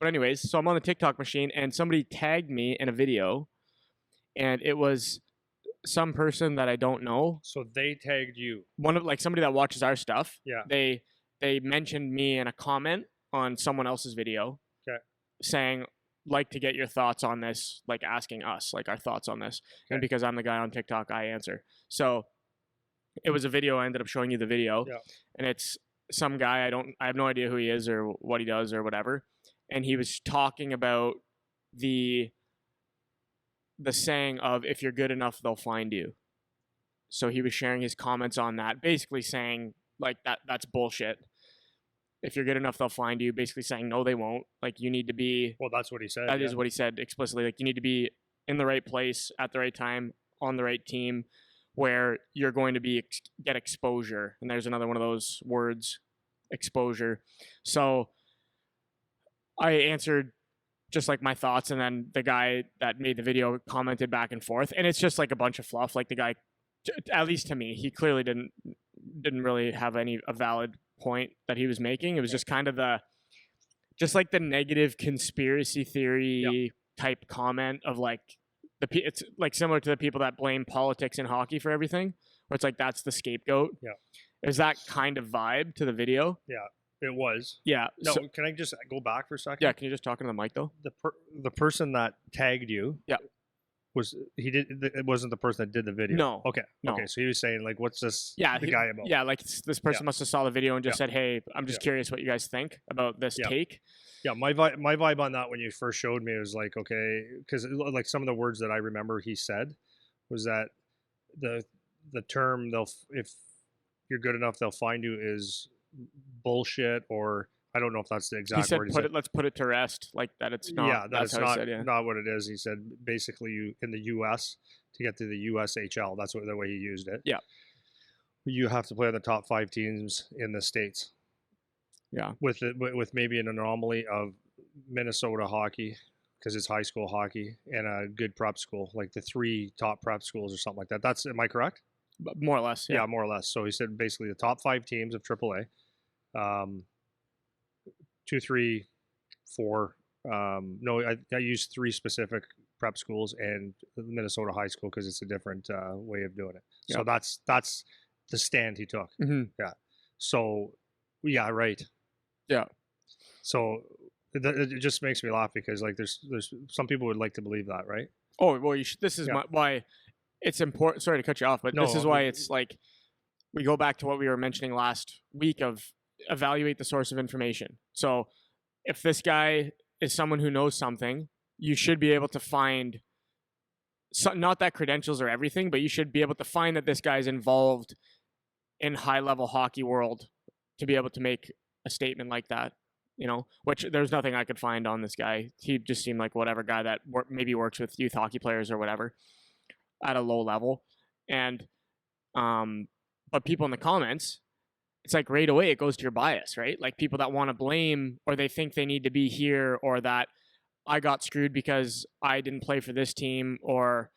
but anyways, so I'm on the TikTok machine and somebody tagged me in a video, and it was some person that I don't know. So they tagged you. One of like somebody that watches our stuff. Yeah. They mentioned me in a comment on someone else's video. Okay. Saying like to get your thoughts on this, like asking us like our thoughts on this. Okay. And because I'm the guy on TikTok, I answer. So it was a video. I ended up showing you the video. Yeah. And it's some guy I have no idea who he is or what he does or whatever. And he was talking about the saying of if you're good enough, they'll find you. So he was sharing his comments on that, basically saying like that's bullshit. If you're good enough, they'll find you. Basically saying no, they won't. Like you need to be. Well, that's what he said. That is what he said explicitly. Like you need to be in the right place at the right time on the right team, where you're going to get exposure. And there's another one of those words, exposure. So I answered just like my thoughts, and then the guy that made the video commented back and forth, and it's just like a bunch of fluff. Like the guy, at least to me, he clearly didn't really have a valid point that he was making. It was just kind of just like the negative conspiracy theory type comment of like it's like similar to the people that blame politics in hockey for everything, where it's like that's the scapegoat. Yeah, is that kind of vibe to the video? Yeah. It was. Yeah. No, can I just go back for a second? Yeah, can you just talk into the mic though? The person that tagged you. Yeah. It wasn't the person that did the video. No. Okay. No. Okay. So he was saying like, what's this? Yeah. The guy about? Yeah. Like this person must have saw the video and just said, "Hey, I'm just curious what you guys think about this take." Yeah. My vibe on that when you first showed me was like, okay, because like some of the words that I remember he said was that the term if you're good enough, they'll find you is bullshit, or I don't know if that's the exact word. He said, let's put it to rest, like that it's not. Yeah, that's not said, not what it is. He said basically you in the U.S. to get to the USHL. That's the way he used it. Yeah, you have to play on the top 5 teams in the States. Yeah, with maybe an anomaly of Minnesota hockey because it's high school hockey and a good prep school, like the 3 top prep schools or something like that. Am I correct? More or less. Yeah, more or less. So he said basically the top 5 teams of AAA. 2, 3, 4. No, I used 3 specific prep schools and Minnesota high school because it's a different way of doing it. Yeah. So that's the stand he took. Mm-hmm. Yeah. So yeah, right. Yeah. So it just makes me laugh because like there's some people would like to believe that, right? Oh well, this is why it's important. Sorry to cut you off, but this is why it's like we go back to what we were mentioning last week of evaluate the source of information. So if this guy is someone who knows something, you should be able to find not that credentials are everything, but you should be able to find that this guy's involved in high level hockey world to be able to make a statement like that, which there's nothing I could find on this guy. He just seemed like whatever guy that maybe works with youth hockey players or whatever at a low level. And but people in the comments, it's like right away it goes to your bias, right? Like people that want to blame or they think they need to be here or that I got screwed because I didn't play for this team or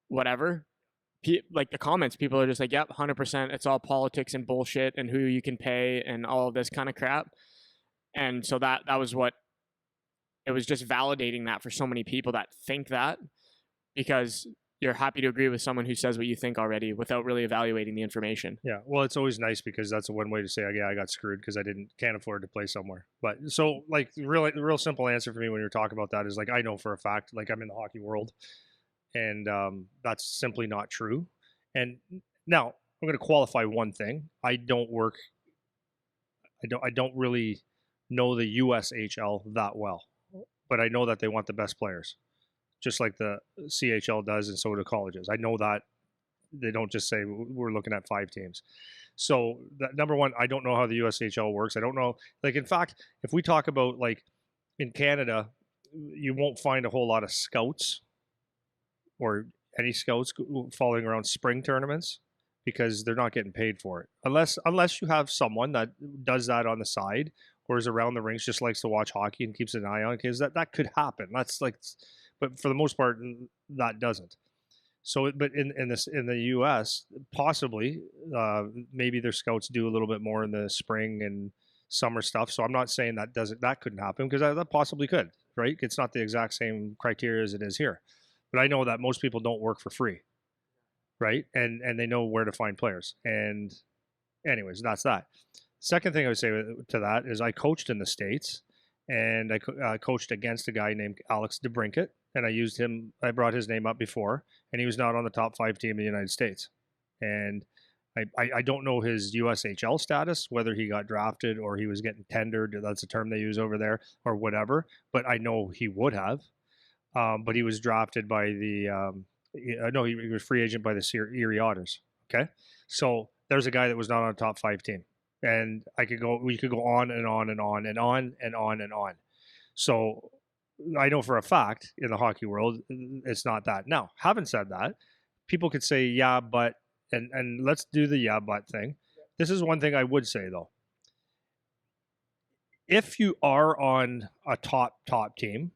whatever. Like the comments, people are just like, yep, 100%. It's all politics and bullshit and who you can pay and all of this kind of crap. And so that was what it was, just validating that for so many people that think that, because you're happy to agree with someone who says what you think already without really evaluating the information. Yeah, well, it's always nice because that's one way to say, yeah, I got screwed because I can't afford to play somewhere. But so, like, the real simple answer for me when you're talking about that is like, I know for a fact, like, I'm in the hockey world, and that's simply not true. And now I'm going to qualify one thing: I don't really know the USHL that well, but I know that they want the best players, just like the CHL does, and so do colleges. I know that they don't just say we're looking at 5 teams. So number one, I don't know how the USHL works. I don't know. Like, in fact, if we talk about like in Canada, you won't find a whole lot of scouts or any scouts following around spring tournaments because they're not getting paid for it. Unless you have someone that does that on the side or is around the rinks, just likes to watch hockey and keeps an eye on it, because that could happen. That's like, but for the most part, that doesn't. So, but in the U.S., possibly, maybe their scouts do a little bit more in the spring and summer stuff. So I'm not saying that couldn't happen, because that possibly could, right? It's not the exact same criteria as it is here. But I know that most people don't work for free, right? And they know where to find players. And anyways, that's that. Second thing I would say to that is I coached in the States, and I coached against a guy named Alex DeBrincat, and I brought his name up before, and he was not on the top 5 team in the United States. And I don't know his USHL status, whether he got drafted or he was getting tendered. That's a term they use over there, or whatever. But I know he would have. But he was drafted by he was free agent by the Erie Otters. Okay. So there's a guy that was not on a top 5 team. And we could go on and on and on and on and on and on. So I know for a fact in the hockey world, it's not that. Now, having said that, people could say, yeah, but, and let's do the yeah, but thing. This is one thing I would say, though. If you are on a top team,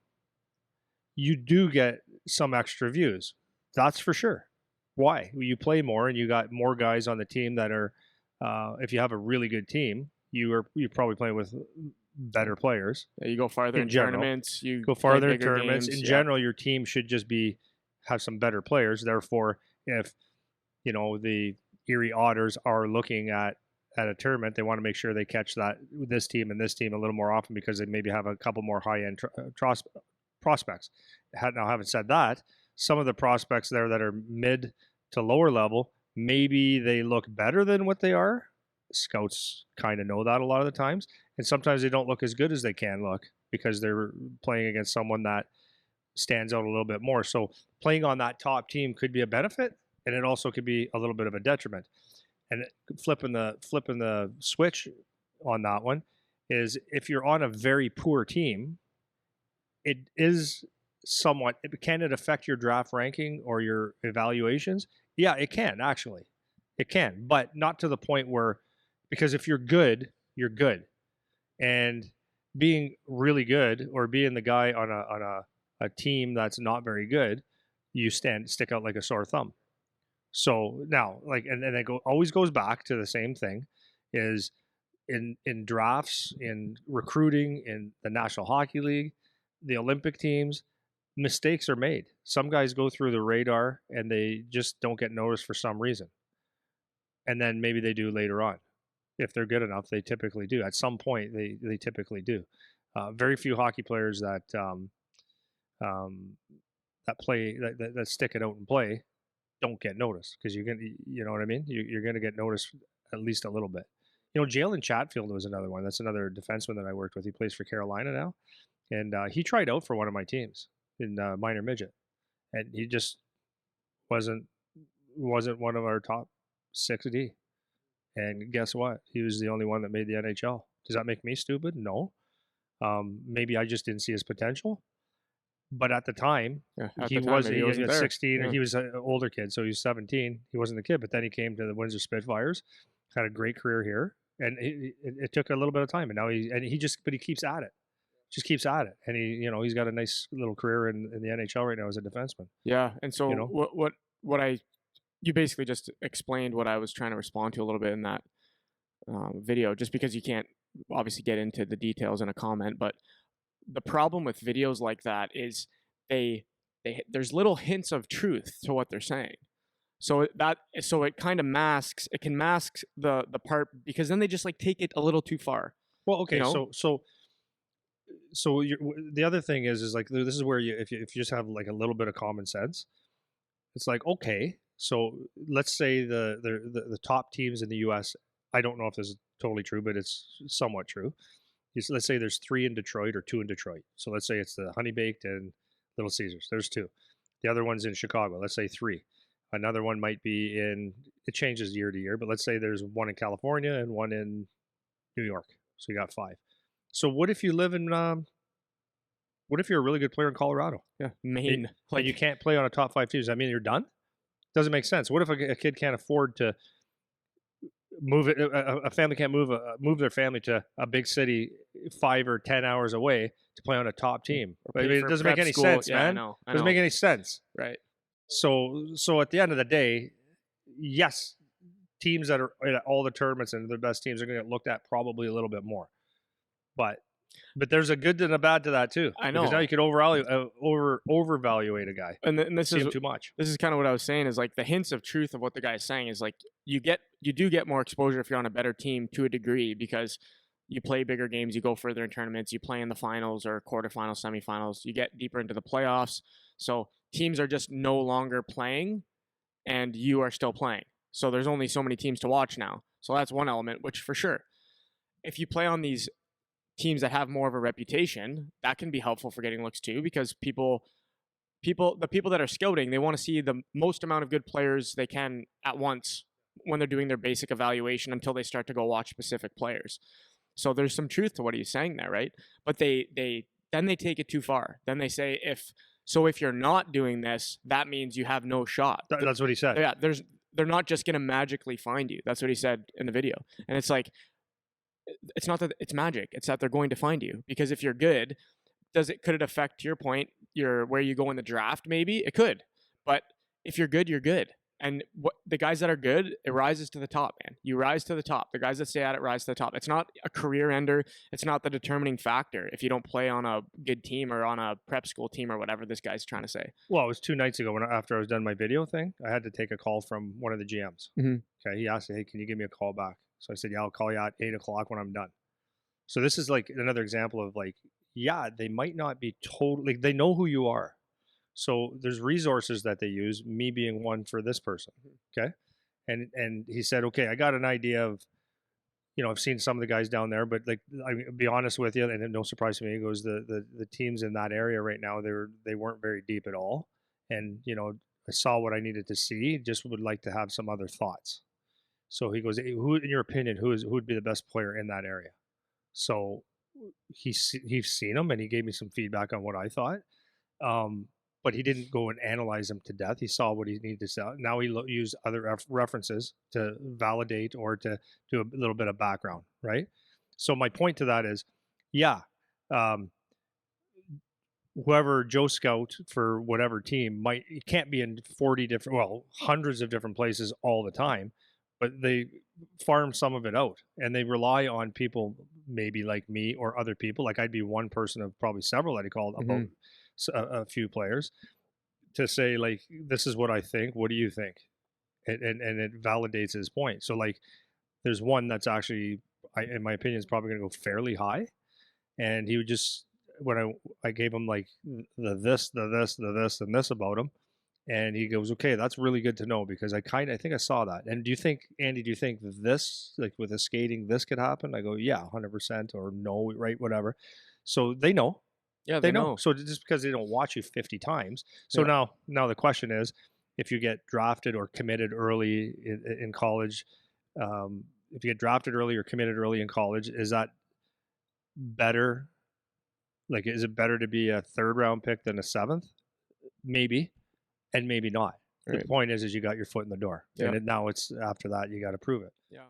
you do get some extra views. That's for sure. Why? You play more, and you got more guys on the team that are, if you have a really good team, you're probably playing with better players. Yeah, you go farther in tournaments. You go farther in tournaments. In general, your team should just have some better players. Therefore, if the Erie Otters are looking at a tournament, they want to make sure they catch this team and this team a little more often, because they maybe have a couple more high-end prospects. Now, having said that, some of the prospects there that are mid to lower level, maybe they look better than what they are. Scouts kind of know that a lot of the times, and sometimes they don't look as good as they can look because they're playing against someone that stands out a little bit more. So playing on that top team could be a benefit, and it also could be a little bit of a detriment. And flipping the switch on that one is, if you're on a very poor team, can it affect your draft ranking or your evaluations? Yeah, it can, actually. It can, but not to the point where, because if you're good, you're good. And being really good, or being the guy on a team that's not very good, you stick out like a sore thumb. So now, and it always goes back to the same thing, is in drafts, in recruiting, in the National Hockey League, the Olympic teams, mistakes are made. Some guys go through the radar and they just don't get noticed for some reason. And then maybe they do later on. If they're good enough, they typically do. At some point, they typically do. Very few hockey players that play, that stick it out and play, don't get noticed, because you're gonna, you know what I mean? You're gonna get noticed at least a little bit. Jalen Chatfield was another one. That's another defenseman that I worked with. He plays for Carolina now, and he tried out for one of my teams in minor midget, and he just wasn't one of our top 6D. And guess what? He was the only one that made the NHL. Does that make me stupid? No. Maybe I just didn't see his potential. But at the time, he was 16. Yeah. He was an older kid, so he was 17. He wasn't a kid, but then he came to the Windsor Spitfires, had a great career here, and it took a little bit of time. And now he keeps at it. Just keeps at it, and he's got a nice little career in the NHL right now as a defenseman. Yeah, and so you basically just explained what I was trying to respond to a little bit in that video, just because you can't obviously get into the details in a comment. But the problem with videos like that is there's little hints of truth to what they're saying. So it kind of masks the part, because then they just take it a little too far. Well, okay, so the other thing is this is where if you just have a little bit of common sense, it's okay. So let's say the top teams in the U.S. I don't know if this is totally true, but it's somewhat true. Let's say there's 3 in Detroit or 2 in Detroit. So let's say it's the Honey Baked and Little Caesars. There's 2. The other one's in Chicago. Let's say 3. Another one might be it changes year to year, but let's say there's 1 in California and 1 in New York. So you got 5. So what if you live in, what if you're a really good player in Colorado? Yeah, Maine. And you can't play on a top 5 team. Does that mean you're done? Doesn't make sense. What if a kid can't afford to move it? A family can't move their family to a big city 5 or 10 hours away to play on a top team. It doesn't make any sense, man. I know. Doesn't make any sense. Right. So at the end of the day, yes, teams that are at all the tournaments and the best teams are going to get looked at probably a little bit more. But there's a good and a bad to that too. I know. Because now you can overvaluate a guy. And this is too much. This is kind of what I was saying, is like the hints of truth of what the guy is saying is like you do get more exposure if you're on a better team to a degree, because you play bigger games, you go further in tournaments, you play in the finals or quarterfinals, semifinals, you get deeper into the playoffs. So teams are just no longer playing and you are still playing. So there's only so many teams to watch now. So that's one element, which for sure, if you play on these teams that have more of a reputation, that can be helpful for getting looks too, because the people that are scouting, they want to see the most amount of good players they can at once when they're doing their basic evaluation until they start to go watch specific players. So there's some truth to what he's saying there, right? But they take it too far. Then they say if you're not doing this, that means you have no shot. That's what he said. Yeah, they're not just going to magically find you. That's what he said in the video. And it's like, it's not that it's magic. It's that they're going to find you, because if you're good, could it affect, to your point, where you go in the draft? Maybe it could, but if you're good, you're good. And the guys that are good, it rises to the top, man. You rise to the top. The guys that stay at it rise to the top. It's not a career ender. It's not the determining factor if you don't play on a good team or on a prep school team or whatever this guy's trying to say. Well, it was 2 nights ago after I was done my video thing, I had to take a call from one of the GMs. Mm-hmm. Okay, he asked, "Hey, can you give me a call back?" So I said, "Yeah, I'll call you at 8:00 when I'm done." So this is like another example of like, yeah, they might not be totally. They know who you are. So there's resources that they use, me being one for this person. Okay. And he said, okay, I got an idea of, I've seen some of the guys down there, but like, I'll be honest with you, and no surprise to me, he goes, the teams in that area right now, they weren't very deep at all. And, I saw what I needed to see, just would like to have some other thoughts. So he goes, hey, who, in your opinion, who would be the best player in that area? So he's seen them, and he gave me some feedback on what I thought. But he didn't go and analyze them to death. He saw what he needed to see. Now he used other references to validate or to do a little bit of background, right? So my point to that is, yeah, whoever Joe Scout for whatever team it can't be in 40 different, hundreds of different places all the time, but they farm some of it out, and they rely on people maybe like me or other people. Like I'd be one person of probably several that he called about a few players to say, like, this is what I think. What do you think? And it validates his point. So like, there's one that's actually, in my opinion, is probably going to go fairly high. And he would just, when I gave him like the this, and this about him, and he goes, okay, that's really good to know, because I think I saw that. And Andy, do you think this, like with the skating, this could happen? I go, yeah, 100%, or no, right, whatever. So they know. Yeah, they know. So just because they don't watch you 50 times. So now the question is, if you get drafted or committed early in college, if you get drafted early or committed early in college, is that better? Like, is it better to be a 3rd round pick than a 7th? Maybe, and maybe not. Right. The point is you got your foot in the door, and now it's after that you got to prove it. Yeah.